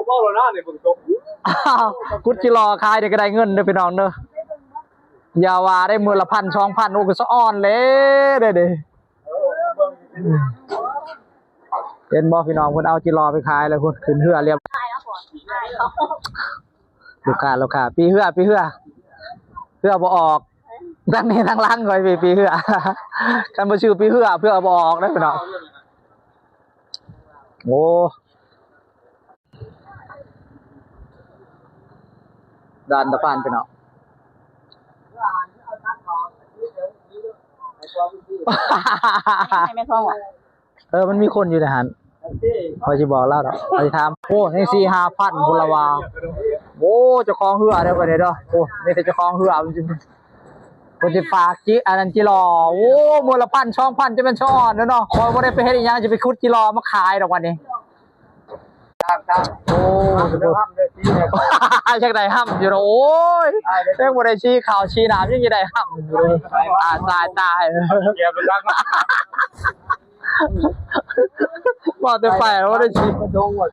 เบาเลยนะในฝนตกกุจิรอคายเดี๋ยวก็ได้เงินเด้อพี่น้องเด้ออย่าว่าได้มือละ1,000 2,000โอ้ก็สะอ้อนเลยเด้เป็นบ่พี่น้องเพิ่นเอาจิรอไปขายแล้วเพิ่นขึ้นเหือเรียบลูกค้าปีเหือบ่ออกทั้งนี้ทั้งหลังก่อยปีเหือกันบ่ชื่อปีเหือเพื่อบ่ออกได้พี่น้องโอ้ด้านตะปานพี่น้องไม่ท้องว่ะมันมีคนอยู่ในหันพอจะบอกเล่าดอกไปถามโอ้นี่4-5,000พลวาโอ้เจ้าของเหือเด้อไปเด้อโอ้นี่แต่เจ้าของเหือมันสิคนที่ฝากจิอันนั้นจิรอโอ้มื้อละ1,000 2,000จะเป็นช้อนเนาะบ่ได้ไปเฮ็ดอีหยังจะไปขุดจิรอมาขายดอกวันนี้โอ้จักได้ห้ำอยู่เนาะโอ้ยเรื่องบ่ได้ชี้ข่าวชี้น้ำยังจะได้ห้ำอยู่ตายเกียร์ไปจังบอกแต่ไปแล้วว่าได้ชี้